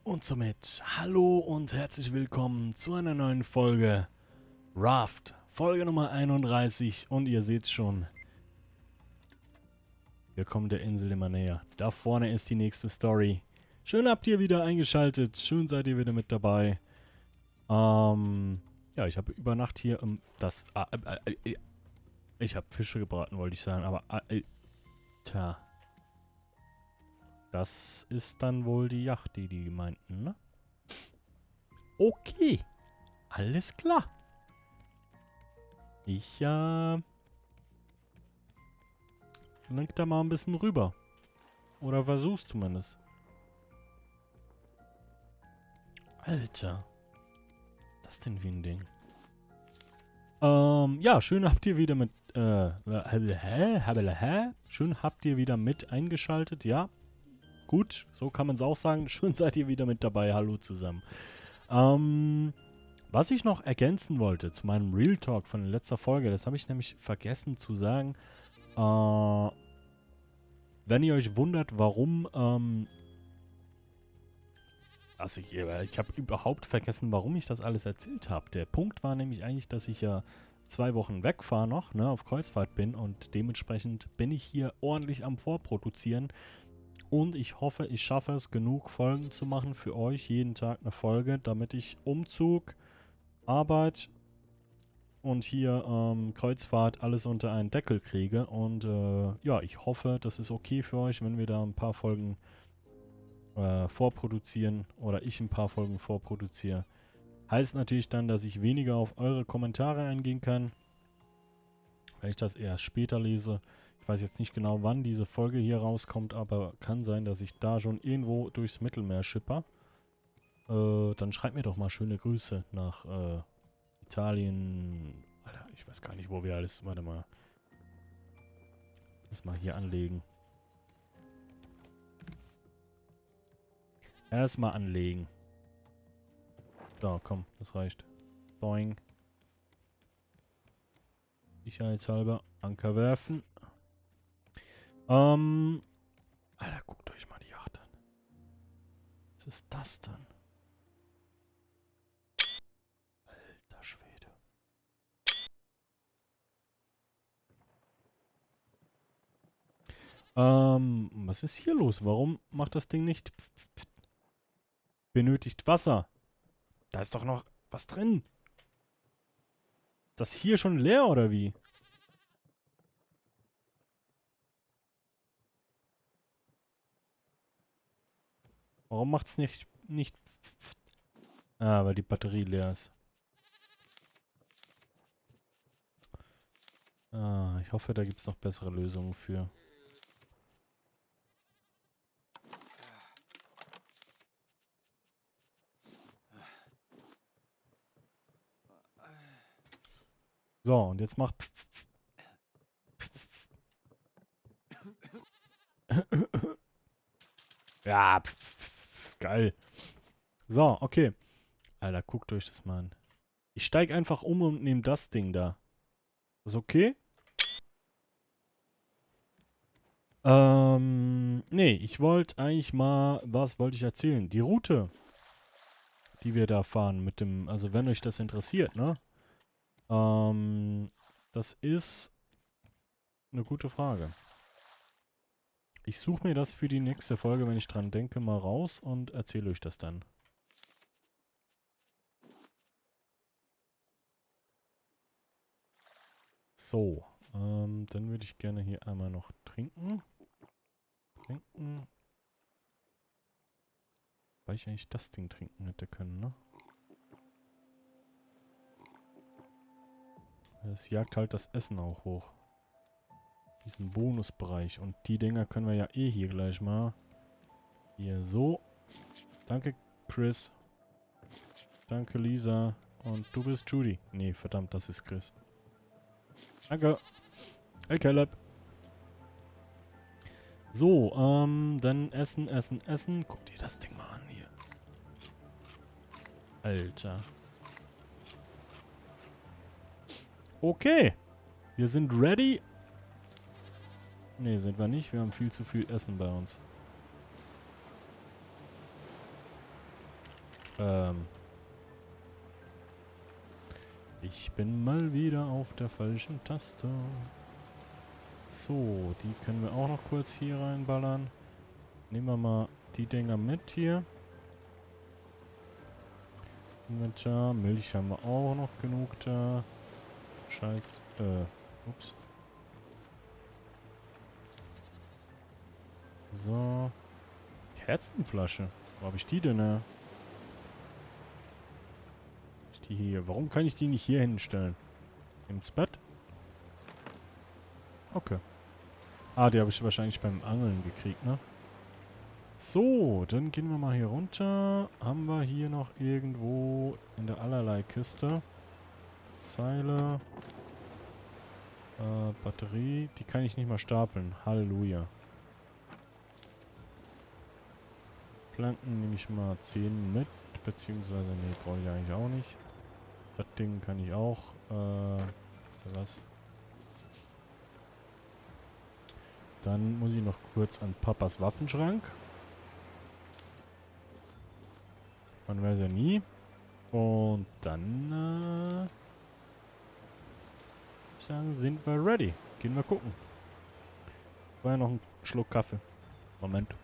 Und somit hallo und herzlich willkommen zu einer neuen Folge Raft, Folge Nummer 31 und ihr seht's schon, wir kommen der Insel immer näher. Da vorne ist die nächste Story. Schön habt ihr wieder eingeschaltet, schön seid ihr wieder mit dabei. Ja, ich habe über Nacht hier ich habe Fische gebraten, wollte ich sagen, aber tja. Das ist dann wohl die Yacht, die meinten, ne? Okay, alles klar. Ich, lenk da mal ein bisschen rüber. Oder versuch's zumindest. Alter. Das denn wie ein Ding? Ja, schön habt ihr wieder mit, Schön habt ihr wieder mit eingeschaltet, ja. Gut, so kann man es auch sagen. Schön seid ihr wieder mit dabei. Hallo zusammen. Was ich noch ergänzen wollte zu meinem Real Talk von letzter Folge, das habe ich nämlich vergessen zu sagen. Wenn ihr euch wundert, warum, also ich habe überhaupt vergessen, warum ich das alles erzählt habe. Der Punkt war nämlich eigentlich, dass ich ja 2 Wochen wegfahre noch, ne, auf Kreuzfahrt bin und dementsprechend bin ich hier ordentlich am Vorproduzieren. Und ich hoffe, ich schaffe es, genug Folgen zu machen für euch. Jeden Tag eine Folge, damit ich Umzug, Arbeit und hier Kreuzfahrt alles unter einen Deckel kriege. Und ja, ich hoffe, das ist okay für euch, wenn wir da ein paar Folgen vorproduzieren oder ich ein paar Folgen vorproduziere. Heißt natürlich dann, dass ich weniger auf eure Kommentare eingehen kann, weil ich das erst später lese. Ich weiß jetzt nicht genau, wann diese Folge hier rauskommt, aber kann sein, dass ich da schon irgendwo durchs Mittelmeer schipper. Dann schreibt mir doch mal schöne Grüße nach Italien. Alter, ich weiß gar nicht, wo wir alles... Warte mal. Lass mal hier anlegen. Erstmal anlegen. So, komm, das reicht. Boing. Sicherheitshalber. Anker werfen. Alter, guckt euch mal die Yacht an. Was ist das denn? Alter Schwede. Was ist hier los? Warum macht das Ding nicht... Benötigt Wasser. Da ist doch noch was drin. Ist das hier schon leer oder wie? Warum macht es nicht... Ah, weil die Batterie leer ist. Ah, ich hoffe, da gibt es noch bessere Lösungen für. So, und jetzt mach... Ja, geil. So, okay. Alter, guckt euch das mal an. Ich steig einfach um und nehme das Ding da. Ist okay? Nee, ich wollte eigentlich mal... Was wollte ich erzählen? Die Route, die wir da fahren mit dem... Also, wenn euch das interessiert, ne? Das ist eine gute Frage. Ich suche mir das für die nächste Folge, wenn ich dran denke, mal raus und erzähle euch das dann. So, dann würde ich gerne hier einmal noch trinken. Weil ich eigentlich das Ding trinken hätte können, ne? Es jagt halt das Essen auch hoch. Diesen Bonusbereich. Und die Dinger können wir ja eh hier gleich mal. Hier so. Danke, Chris. Danke, Lisa. Und du bist Judy. Nee, verdammt, das ist Chris. Danke. Hey, Caleb. So, dann essen. Guck dir das Ding mal an hier. Alter. Okay. Wir sind ready. Nee, sind wir nicht. Wir haben viel zu viel Essen bei uns. Ich bin mal wieder auf der falschen Taste. So, die können wir auch noch kurz hier reinballern. Nehmen wir mal die Dinger mit hier. Inventar, Milch haben wir auch noch genug da. Scheiß, ups. So. Kerzenflasche. Wo habe ich die denn? Die hier. Warum kann ich die nicht hier hinstellen? Ins Bett? Okay. Ah, die habe ich wahrscheinlich beim Angeln gekriegt, ne? So, dann gehen wir mal hier runter. Haben wir hier noch irgendwo in der Allerlei-Kiste Seile. Batterie. Die kann ich nicht mal stapeln. Halleluja. Planken nehme ich mal 10 mit. Beziehungsweise, nee, brauche ich eigentlich auch nicht. Das Ding kann ich auch. So was. Dann muss ich noch kurz an Papas Waffenschrank. Man weiß ja nie. Und dann, ich sagen, sind wir ready. Gehen wir gucken. War ja noch ein Schluck Kaffee. Moment.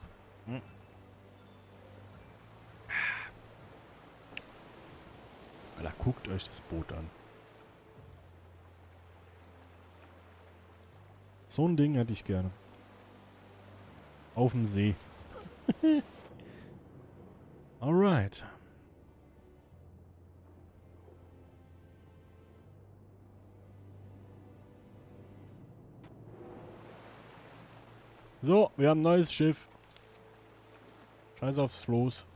Alter, guckt euch das Boot an. So ein Ding hätte ich gerne. Auf dem See. Alright. So, wir haben ein neues Schiff. Scheiß aufs Floß.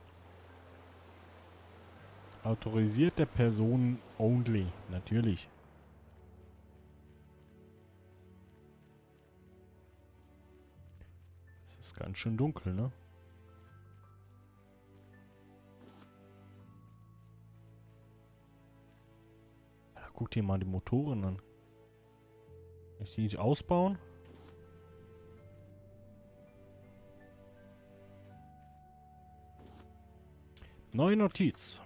Autorisierte Personen only. Natürlich. Es ist ganz schön dunkel, ne? Ja, guck dir mal die Motoren an. Kann ich die nicht ausbauen? Neue Notiz.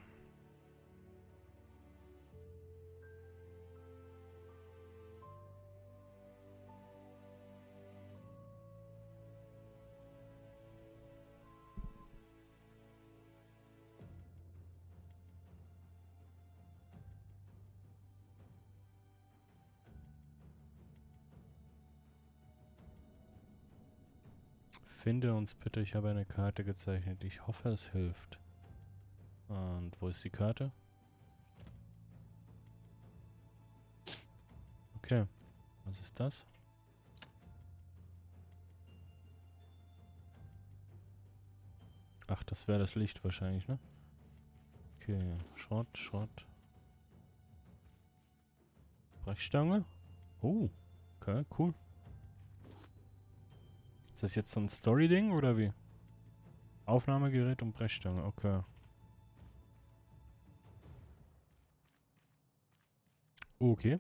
Finde uns bitte, ich habe eine Karte gezeichnet. Ich hoffe, es hilft. Und wo ist die Karte? Okay. Was ist das? Ach, das wäre das Licht wahrscheinlich, ne? Okay. Schrott. Brechstange? Oh. Okay, cool. Ist das jetzt so ein Story-Ding oder wie? Aufnahmegerät und Brechstange, okay. Okay.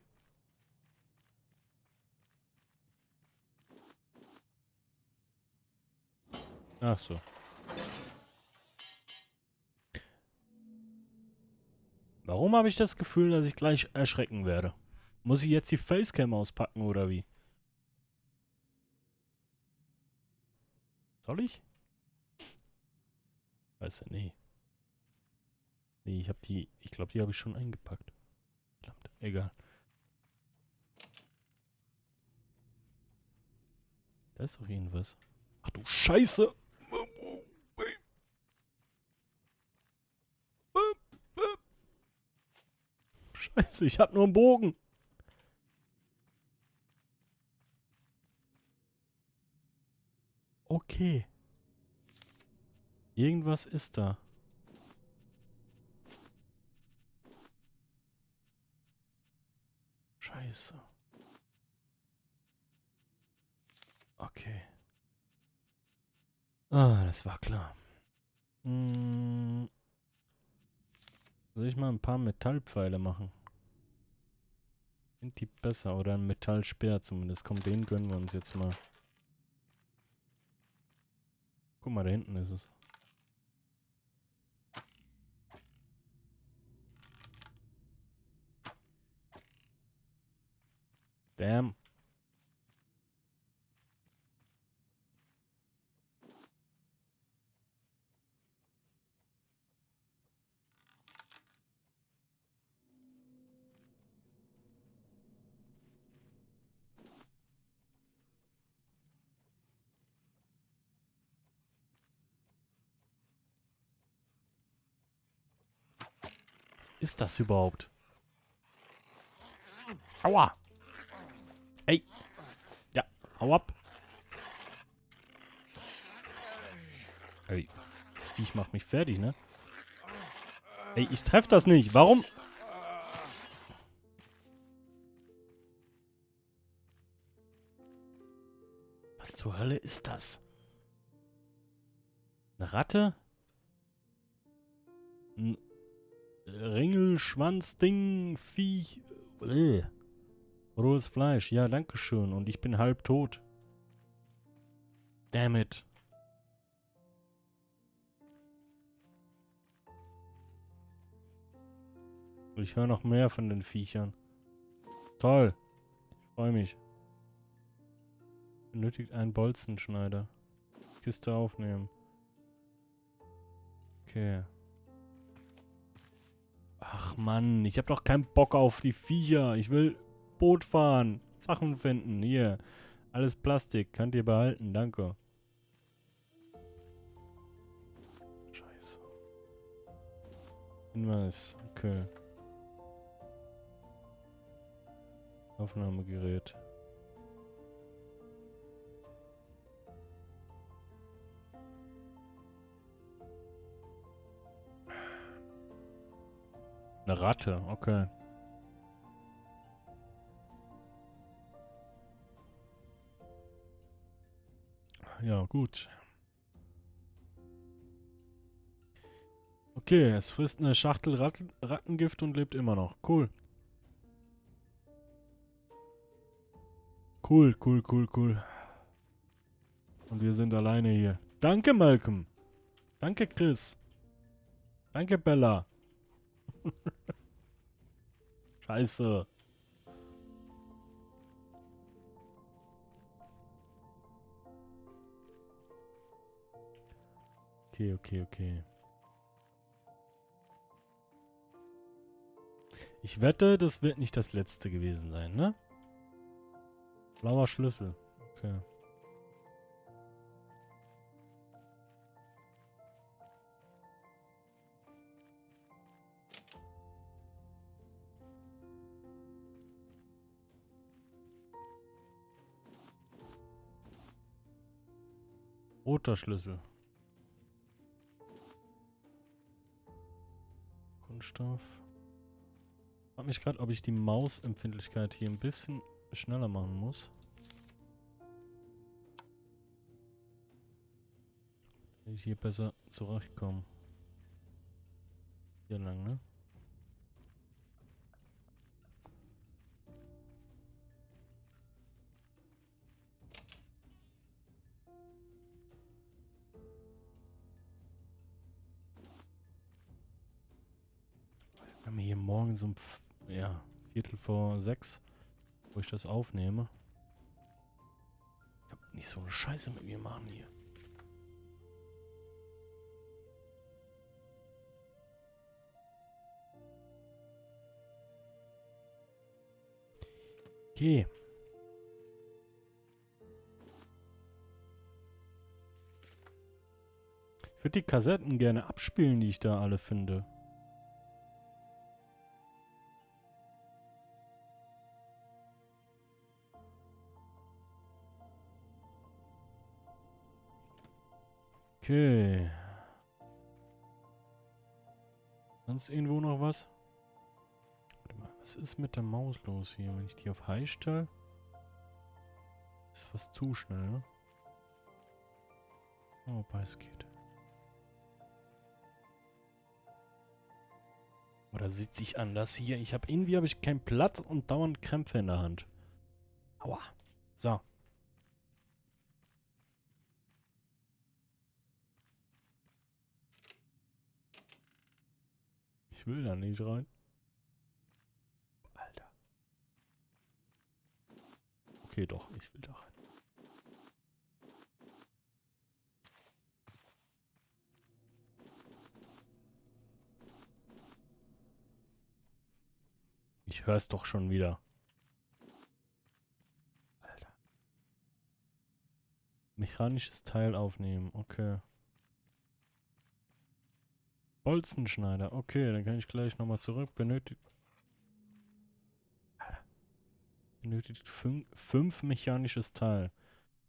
Ach so. Warum habe ich das Gefühl, dass ich gleich erschrecken werde? Muss ich jetzt die Facecam auspacken oder wie? Soll ich? Weiß ja, nee. Nee, ich glaube, die habe ich schon eingepackt. Verdammt, egal. Da ist doch irgendwas. Ach du Scheiße! Scheiße, ich hab nur einen Bogen. Okay. Irgendwas ist da. Scheiße. Okay. Ah, das war klar. Soll ich mal ein paar Metallpfeile machen? Sind die besser? Oder ein Metallspeer zumindest. Komm, den gönnen wir uns jetzt mal. Guck mal, da hinten ist es. Damn. Was ist das überhaupt? Aua! Ey! Ja, hau ab! Ey, das Viech macht mich fertig, ne? Ey, ich treff das nicht. Warum? Was zur Hölle ist das? Eine Ratte? Ein Ringelschwanzding, Viech. Rohes Fleisch. Ja, danke schön. Und ich bin halb tot. Damn it. Ich höre noch mehr von den Viechern. Toll. Ich freue mich. Benötigt einen Bolzenschneider. Kiste aufnehmen. Okay. Ach Mann, ich habe doch keinen Bock auf die Viecher. Ich will Boot fahren. Sachen finden. Hier. Alles Plastik. Könnt ihr behalten. Danke. Scheiße. Hinweis. Okay. Aufnahmegerät. Eine Ratte, okay. Ja, gut. Okay, es frisst eine Schachtel Rattengift und lebt immer noch. Cool. Cool, cool, cool, cool. Und wir sind alleine hier. Danke, Malcolm. Danke, Chris. Danke, Bella. Scheiße. Okay, okay, okay. Ich wette, das wird nicht das letzte gewesen sein, ne? Blauer Schlüssel. Okay. Roter Schlüssel. Kunststoff. Ich frage mich gerade, ob ich die Mausempfindlichkeit hier ein bisschen schneller machen muss. Damit ich hier besser zurechtkomme. Hier lang, ne? Wir haben hier morgens um ja, 5:45, wo ich das aufnehme. Ich kann nicht so eine Scheiße mit mir machen hier. Okay. Ich würde die Kassetten gerne abspielen, die ich da alle finde. Okay. Sonst irgendwo noch was? Warte mal, was ist mit der Maus los hier? Wenn ich die auf High stelle? Ist fast zu schnell, ne? Oh, wobei es geht. Oder sitze ich anders hier? Irgendwie habe ich keinen Platz und dauernd Krämpfe in der Hand. Aua. So. Ich will da nicht rein. Alter. Okay, doch, ich will da rein. Ich hör's doch schon wieder. Alter. Mechanisches Teil aufnehmen, okay. Bolzenschneider, okay, dann kann ich gleich nochmal zurück. Benötigt 5 mechanisches Teil.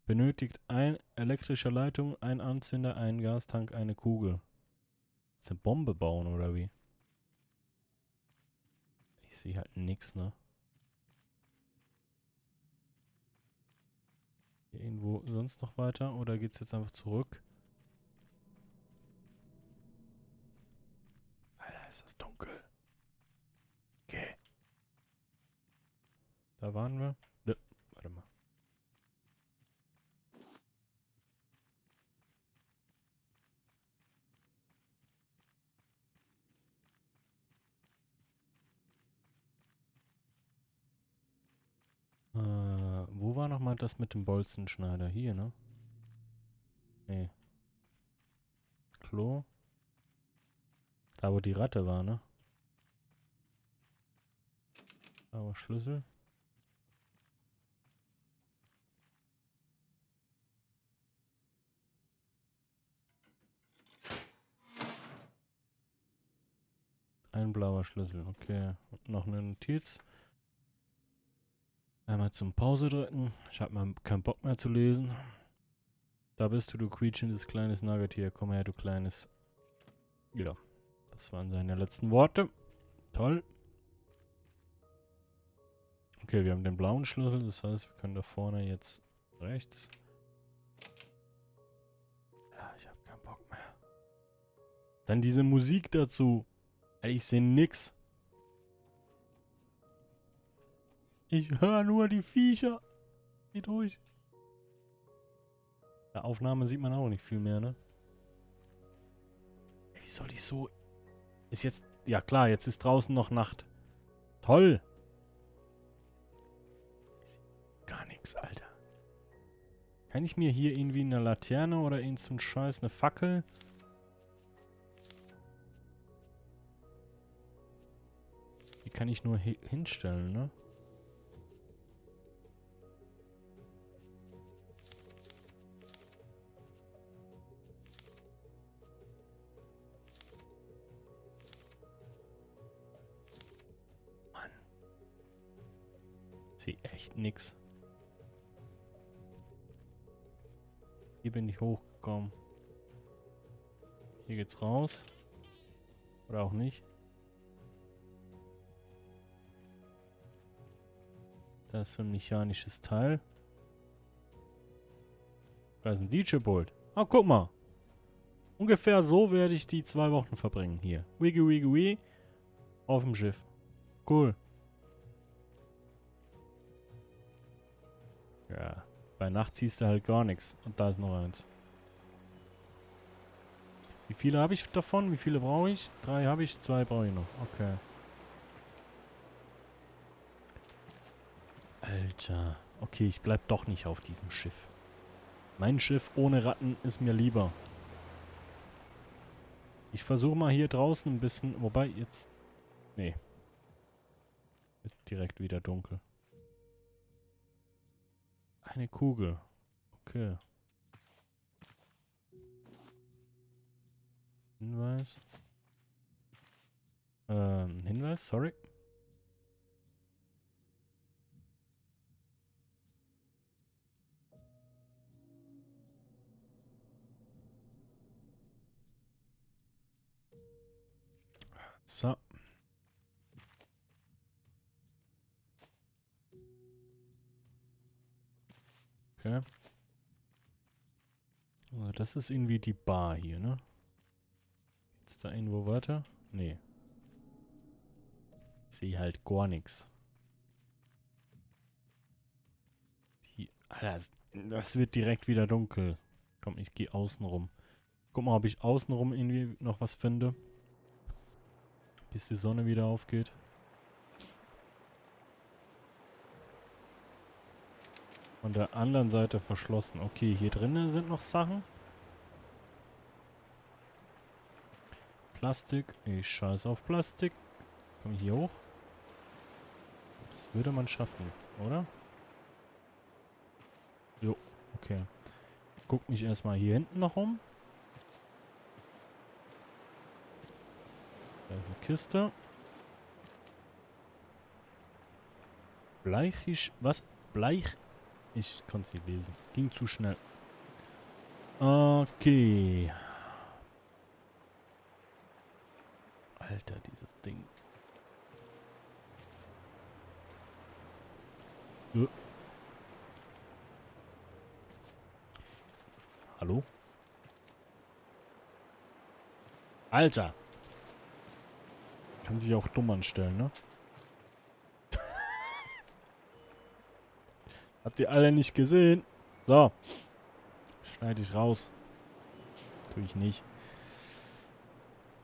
Benötigt ein elektrische Leitung, ein Anzünder, einen Gastank, eine Kugel. Ist eine Bombe bauen oder wie? Ich sehe halt nix, ne? Hier irgendwo sonst noch weiter oder geht's jetzt einfach zurück? Alter, ist das dunkel. Okay. Da waren wir. Warte mal. Wo war nochmal das mit dem Bolzenschneider? Hier, ne? Nee. Klo. Da, wo die Ratte war, ne? Da war Schlüssel. Ein blauer Schlüssel, okay. Und noch eine Notiz. Einmal zum Pause drücken. Ich habe mal keinen Bock mehr zu lesen. Da bist du quietschendes kleines Nagetier. Komm her, du kleines... Ja, das waren seine letzten Worte. Toll. Okay, wir haben den blauen Schlüssel. Das heißt, wir können da vorne jetzt rechts. Ja, ich habe keinen Bock mehr. Dann diese Musik dazu. Ich sehe nix. Ich höre nur die Viecher. Geht ruhig. Der Aufnahme sieht man auch nicht viel mehr, ne? Wie soll ich so... Ist jetzt... Ja klar, jetzt ist draußen noch Nacht. Toll. Gar nichts, Alter. Kann ich mir hier irgendwie eine Laterne oder irgend so ein Scheiß, eine Fackel... Die kann ich nur hinstellen, ne? Mann. Sehe echt nix. Hier bin ich hochgekommen. Hier geht's raus. Oder auch nicht. Das ist so ein mechanisches Teil. Da ist ein DJ-Pult. Ah, guck mal. Ungefähr so werde ich die 2 Wochen verbringen hier. Wiggy, wiggy, wiggy. Auf dem Schiff. Cool. Ja. Bei Nacht siehst du halt gar nichts. Und da ist noch eins. Wie viele habe ich davon? Wie viele brauche ich? 3 habe ich, 2 brauche ich noch. Okay. Alter. Okay, ich bleib doch nicht auf diesem Schiff. Mein Schiff ohne Ratten ist mir lieber. Ich versuche mal hier draußen ein bisschen... Wobei, jetzt... Nee. Wird direkt wieder dunkel. Eine Kugel. Okay. Hinweis. Hinweis, sorry. So. Okay. Also das ist irgendwie die Bar hier, ne? Geht's da irgendwo weiter? Nee. Sehe halt gar nichts. Alter, das wird direkt wieder dunkel. Komm, ich gehe außen rum. Guck mal, ob ich außenrum irgendwie noch was finde. Bis die Sonne wieder aufgeht. Von der anderen Seite verschlossen. Okay, hier drinnen sind noch Sachen. Plastik. Ich scheiße auf Plastik. Komm ich hier hoch? Das würde man schaffen, oder? Jo, okay. Guck mich erstmal hier hinten noch um. Da ist eine Kiste. Bleichisch. Was? Bleich? Ich konnte es nicht lesen. Ging zu schnell. Okay. Alter, dieses Ding. Hallo? Alter! Kann sich auch dumm anstellen, ne? Habt ihr alle nicht gesehen? So. Schneide ich raus. Tue ich nicht.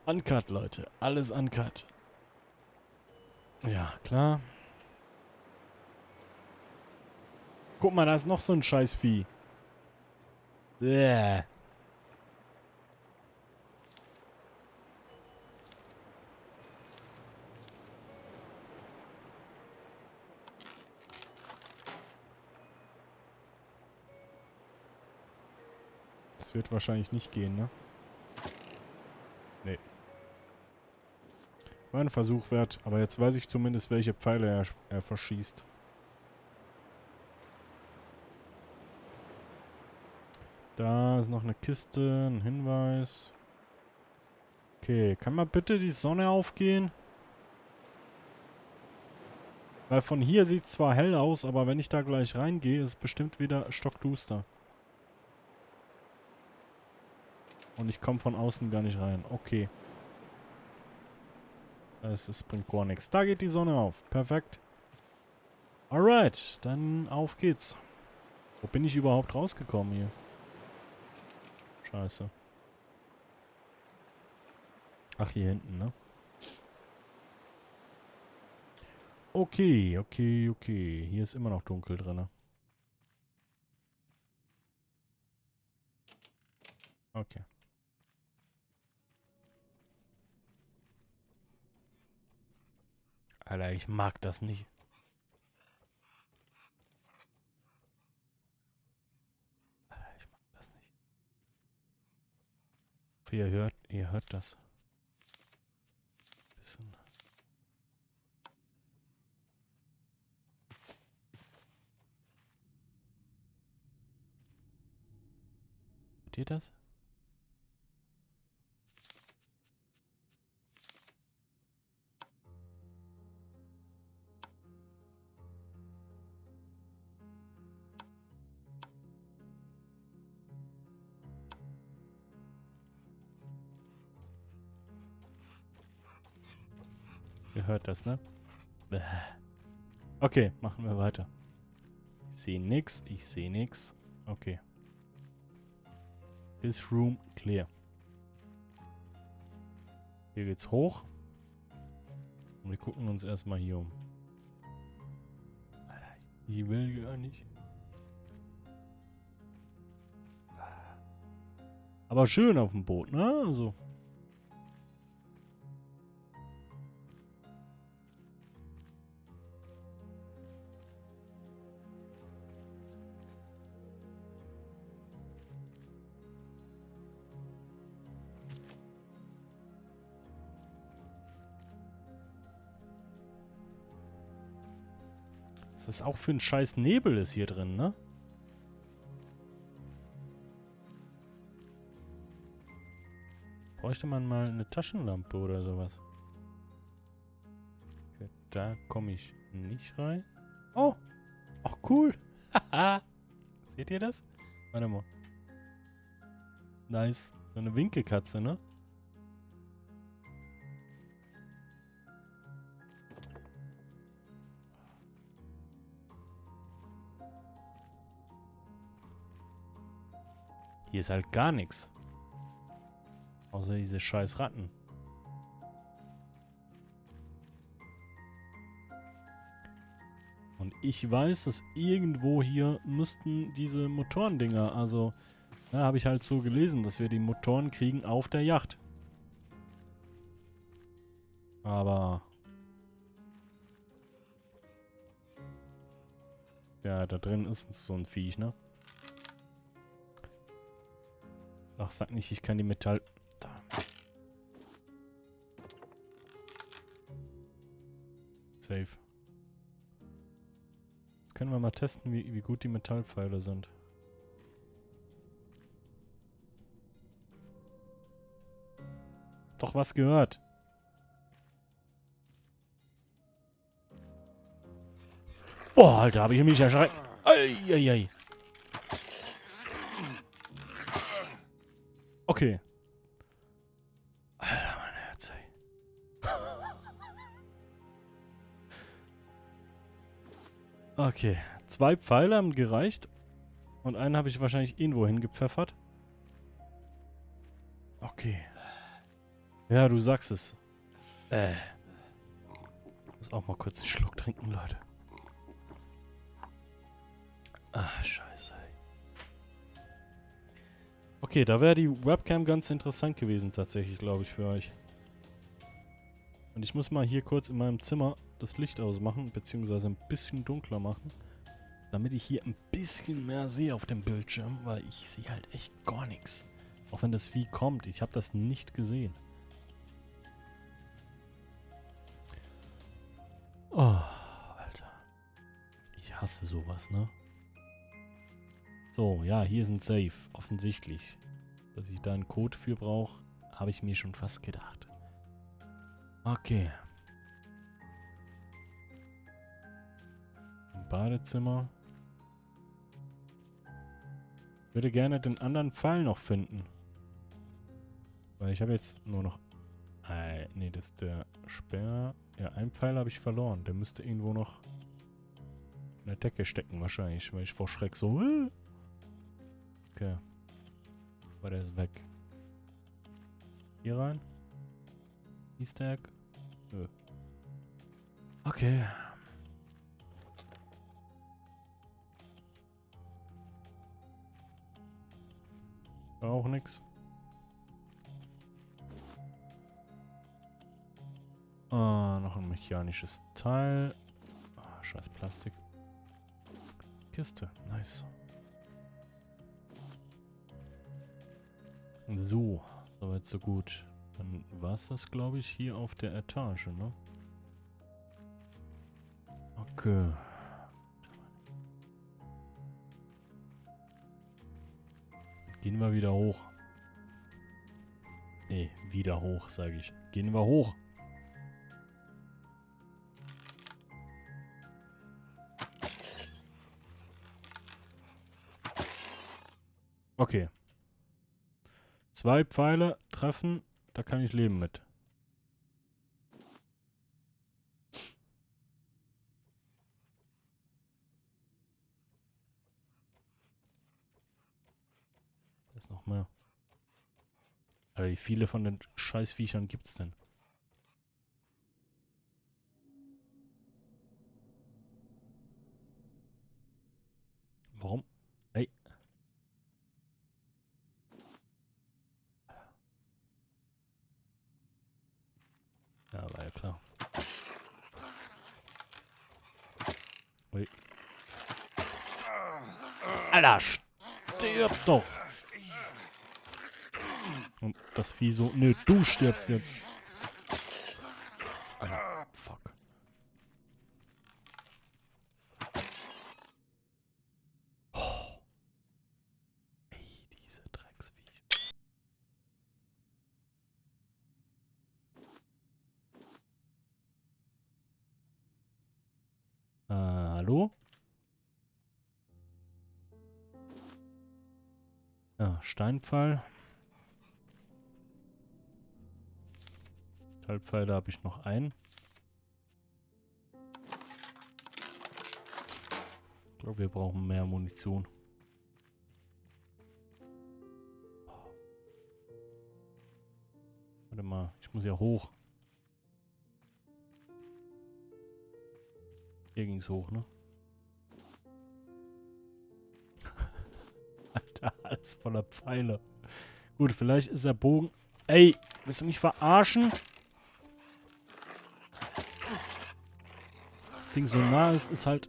Uncut, Leute. Alles uncut. Ja, klar. Guck mal, da ist noch so ein Scheißvieh. Bäh. Das wird wahrscheinlich nicht gehen, ne? Nee. War ein Versuch wert, aber jetzt weiß ich zumindest, welche Pfeile er verschießt. Da ist noch eine Kiste, ein Hinweis. Okay, kann mal bitte die Sonne aufgehen? Weil von hier sieht es zwar hell aus, aber wenn ich da gleich reingehe, ist es bestimmt wieder stockduster. Und ich komme von außen gar nicht rein. Okay. Das bringt gar nichts. Da geht die Sonne auf. Perfekt. Alright, dann auf geht's. Wo bin ich überhaupt rausgekommen hier? Scheiße. Ach, hier hinten, ne? Okay, okay, okay. Hier ist immer noch dunkel drin. Okay. Alter, ich mag das nicht. Alter, ich mag das nicht. Ihr hört das. Bisschen. Hört ihr das? Ihr hört das, ne? Bäh. Okay, machen wir weiter. Ich sehe nix, ich sehe nix. Okay. This room clear. Hier geht's hoch. Und wir gucken uns erstmal hier um. Alter, ich will gar nicht. Aber schön auf dem Boot, ne? Also. Was das auch für ein scheiß Nebel ist hier drin, ne? Bräuchte man mal eine Taschenlampe oder sowas. Okay, da komme ich nicht rein. Oh! Ach, cool! Haha! Seht ihr das? Warte mal. Nice. So eine Winkelkatze, ne? Hier ist halt gar nichts. Außer diese scheiß Ratten. Und ich weiß, dass irgendwo hier müssten diese Motorendinger, also, da habe ich halt so gelesen, dass wir die Motoren kriegen auf der Yacht. Aber... Ja, da drin ist so ein Viech, ne? Ach, sag nicht, ich kann die Metall... Da. Safe. Jetzt können wir mal testen, wie gut die Metallpfeile sind. Doch was gehört. Boah, Alter, habe ich mich erschreckt. Eieiei. Okay. Alter, mein Herz, ey. Okay. 2 Pfeile haben gereicht. Und einen habe ich wahrscheinlich irgendwo hingepfeffert. Okay. Ja, du sagst es. Ich muss auch mal kurz einen Schluck trinken, Leute. Ah, scheiße, ey. Okay, da wäre die Webcam ganz interessant gewesen, tatsächlich, glaube ich, für euch. Und ich muss mal hier kurz in meinem Zimmer das Licht ausmachen, beziehungsweise ein bisschen dunkler machen, damit ich hier ein bisschen mehr sehe auf dem Bildschirm, weil ich sehe halt echt gar nichts. Auch wenn das Vieh kommt, ich habe das nicht gesehen. Oh, Alter. Ich hasse sowas, ne? So, ja, hier ist ein Safe, offensichtlich. Dass ich da einen Code für brauche, habe ich mir schon fast gedacht. Okay. Im Badezimmer. Ich würde gerne den anderen Pfeil noch finden. Weil ich habe jetzt nur noch... nee, das ist der Sperr. Ja, einen Pfeil habe ich verloren. Der müsste irgendwo noch in der Decke stecken wahrscheinlich, weil ich vor Schreck so... Okay. Aber der ist weg. Hier rein. Easter Egg. Nö. Okay. War auch nix. Ah, noch ein mechanisches Teil. Ah, scheiß Plastik. Kiste. Nice. So. Soweit so gut. Dann war es das, glaube ich, hier auf der Etage, ne? Okay. Gehen wir wieder hoch. Nee, wieder hoch, sage ich. Gehen wir hoch. Okay. 2 Pfeile treffen, da kann ich leben mit. Da ist noch mehr. Aber wie viele von den Scheißviechern gibt's denn? Warum? Ey. Ja, war ja klar. Ui. Alter, stirb doch! Und das Vieh so... Nö, du stirbst jetzt. Alter, fuck. Oh. Ey, diese Drecksviecher. Hallo? Ja, Steinpfeil. Metallpfeile habe ich noch einen. Ich glaube, wir brauchen mehr Munition. Warte mal, ich muss ja hoch. Hier ging es hoch, ne? Alter, alles voller Pfeile. Gut, vielleicht ist der Bogen... Ey, willst du mich verarschen? Das Ding so nah ist, ist halt...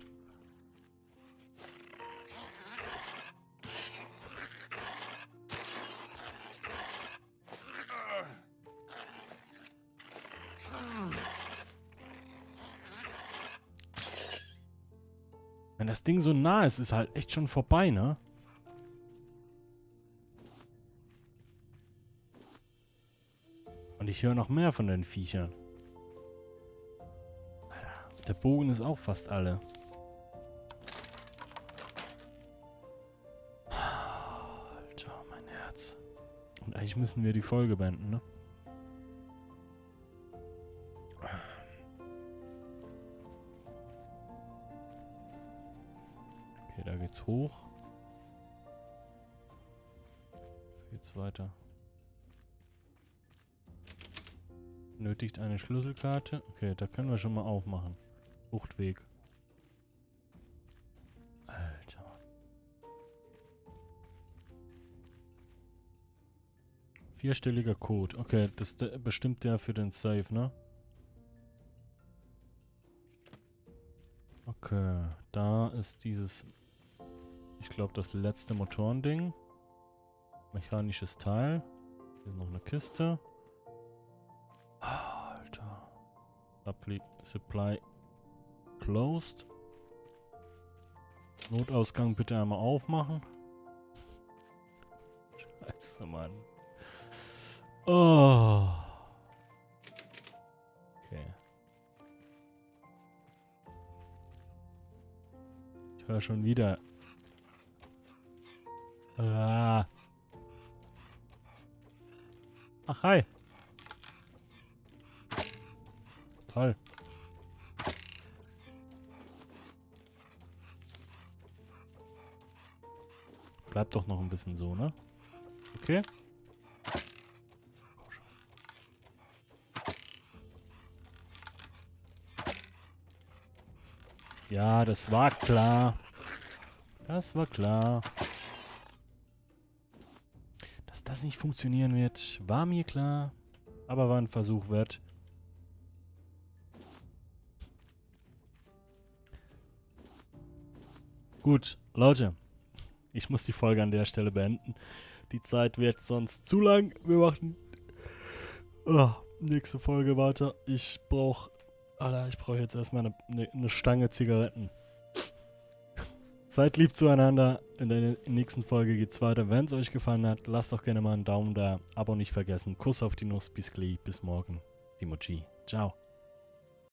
Wenn das Ding so nah ist, ist halt echt schon vorbei, ne? Und ich höre noch mehr von den Viechern. Alter, der Bogen ist auch fast alle. Alter, mein Herz. Und eigentlich müssen wir die Folge beenden, ne? Okay, da geht's hoch. Da geht's weiter. Nötigt eine Schlüsselkarte. Okay, da können wir schon mal aufmachen. Fluchtweg. Alter. Vierstelliger Code. Okay, das ist bestimmt der für den Safe, ne? Okay, da ist dieses... Ich glaube, das letzte Motorending. Mechanisches Teil. Hier ist noch eine Kiste. Alter. Supply closed. Notausgang bitte einmal aufmachen. Scheiße, Mann. Oh. Okay. Ich höre schon wieder. Ah. Ach, hi. Toll. Bleibt doch noch ein bisschen so, ne? Okay. Ja, das war klar. Das war klar. Dass das nicht funktionieren wird, war mir klar. Aber war ein Versuch wert. Gut, Leute. Ich muss die Folge an der Stelle beenden. Die Zeit wird sonst zu lang. Wir machen nächste Folge weiter. Ich brauche jetzt erstmal eine Stange Zigaretten. Seid lieb zueinander. In der nächsten Folge geht's weiter. Wenn es euch gefallen hat, lasst doch gerne mal einen Daumen da. Abo nicht vergessen. Kuss auf die Nuss. Bis gleich. Bis morgen. Timochi. Ciao.